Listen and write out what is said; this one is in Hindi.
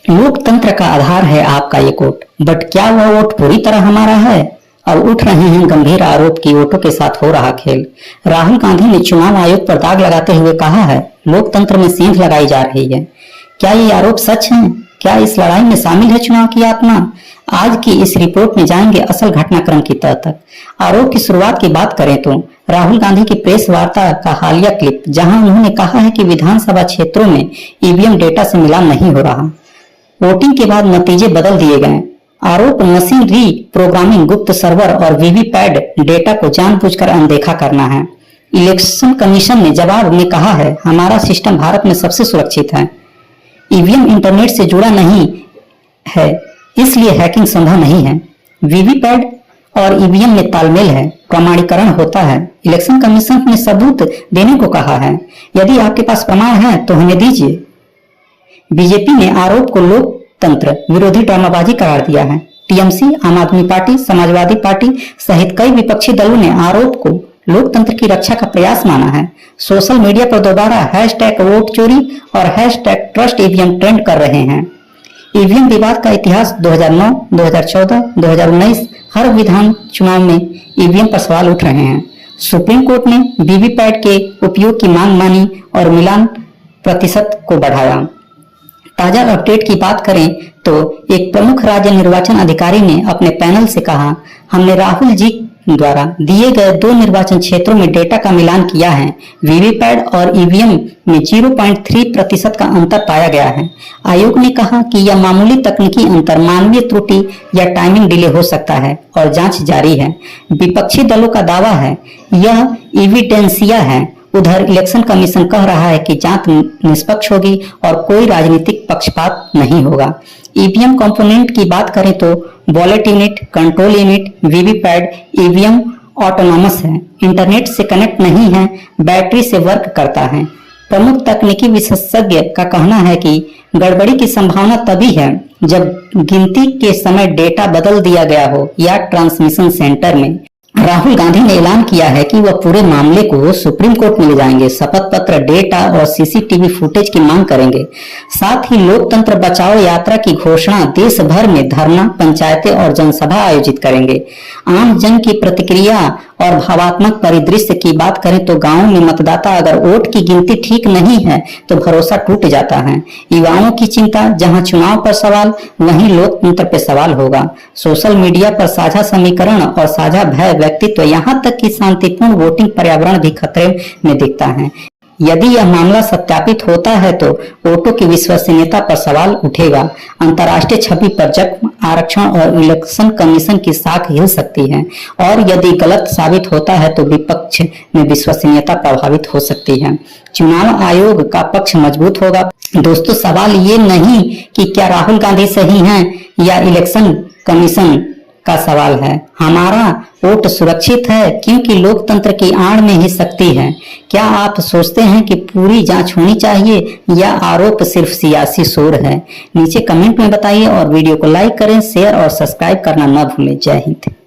लोकतंत्र का आधार है आपका ये कोट, बट क्या वह वोट पूरी तरह हमारा है? अब उठ रहे हैं गंभीर आरोप कि वोटों के साथ हो रहा खेल। राहुल गांधी ने चुनाव आयोग पर दाग लगाते हुए कहा है, लोकतंत्र में सेंध लगाई जा रही है। क्या ये आरोप सच है? क्या इस लड़ाई में शामिल है चुनाव की आत्मा? आज की इस रिपोर्ट में जाएंगे असल घटनाक्रम की तह तक। आरोप की शुरुआत की बात करें तो राहुल गांधी की प्रेस वार्ता का हालिया क्लिप, जहां उन्होंने कहा है कि विधानसभा क्षेत्रों में ईवीएम डेटा से मिलान नहीं हो रहा, वोटिंग के बाद नतीजे बदल दिए गए। आरोप मशीन री प्रोग्रामिंग, गुप्त सर्वर और वीवीपैट डेटा को जानबूझकर अनदेखा करना है। इलेक्शन कमीशन ने जवाब में कहा है, हमारा सिस्टम भारत में सबसे सुरक्षित है। ईवीएम इंटरनेट से जुड़ा नहीं है, इसलिए हैकिंग संभव नहीं है। वीवीपैट और ईवीएम में तालमेल है, प्रमाणीकरण होता है। इलेक्शन कमीशन ने सबूत देने को कहा है। यदि आपके पास प्रमाण है तो हमें दीजिए। बीजेपी ने आरोप को लोकतंत्र विरोधी ड्रामाबाजी करार दिया है। टीएमसी, आम आदमी पार्टी, समाजवादी पार्टी सहित कई विपक्षी दलों ने आरोप को लोकतंत्र की रक्षा का प्रयास माना है। सोशल मीडिया पर दोबारा हैशटैग वोट चोरी और हैशटैग ट्रस्ट ईवीएम ट्रेंड कर रहे हैं। ईवीएम विवाद का इतिहास 2009, 2014, 2019 हर विधान चुनाव में ईवीएम पर सवाल उठ रहे हैं। सुप्रीम कोर्ट ने वीवीपैट के उपयोग की मांग मानी और मिलान प्रतिशत को बढ़ाया। ताजा अपडेट की बात करें तो एक प्रमुख राज्य निर्वाचन अधिकारी ने अपने पैनल से कहा, हमने राहुल जी द्वारा दिए गए 2 निर्वाचन क्षेत्रों में डेटा का मिलान किया है। वीवीपैट और ईवीएम में 0.3% का अंतर पाया गया है। आयोग ने कहा कि यह मामूली तकनीकी अंतर मानवीय त्रुटि या टाइमिंग डिले हो सकता है और जांच जारी है। विपक्षी दलों का दावा है यह एविडेंसिया है। उधर इलेक्शन कमीशन कह रहा है कि जांच निष्पक्ष होगी और कोई राजनीतिक पक्षपात नहीं होगा। ईवीएम कंपोनेंट की बात करें तो wallet unit, control unit, VVPAT EVM autonomous है, इंटरनेट से कनेक्ट नहीं है, बैटरी से वर्क करता है। प्रमुख तकनीकी विशेषज्ञ का कहना है कि गड़बड़ी की संभावना तभी है जब गिनती के समय डेटा बदल दिया गया हो या ट्रांसमिशन सेंटर में। राहुल गांधी ने ऐलान किया है कि वह पूरे मामले को सुप्रीम कोर्ट में ले जाएंगे, शपथ पत्र, डेटा और सीसीटीवी फुटेज की मांग करेंगे। साथ ही लोकतंत्र बचाओ यात्रा की घोषणा देश भर में धरना, पंचायतें और जनसभा आयोजित करेंगे। आम जन की प्रतिक्रिया और भावात्मक परिदृश्य की बात करें तो गांवों में मतदाता अगर वोट की गिनती ठीक नहीं है तो भरोसा टूट जाता है। युवाओं की चिंता, जहां चुनाव पर सवाल वहीं लोकतंत्र पर सवाल होगा। सोशल मीडिया पर साझा समीकरण और साझा भय व्यक्तित्व, यहाँ तक कि शांतिपूर्ण वोटिंग पर्यावरण भी खतरे में दिखता है। यदि यह मामला सत्यापित होता है तो वोटों की विश्वसनीयता पर सवाल उठेगा। अंतर्राष्ट्रीय छवि पर जख्म, आरक्षण और इलेक्शन कमीशन की साख हिल सकती है और यदि गलत साबित होता है तो विपक्ष में विश्वसनीयता प्रभावित हो सकती है। चुनाव आयोग का पक्ष मजबूत होगा। दोस्तों, सवाल ये नहीं कि क्या राहुल गांधी सही हैं या इलेक्शन कमीशन का सवाल है, हमारा वोट सुरक्षित है क्योंकि लोकतंत्र की आड़ में ही शक्ति है। क्या आप सोचते हैं कि पूरी जांच होनी चाहिए या आरोप सिर्फ सियासी शोर है? नीचे कमेंट में बताइए और वीडियो को लाइक करें, शेयर और सब्सक्राइब करना न भूलें। जय हिंद।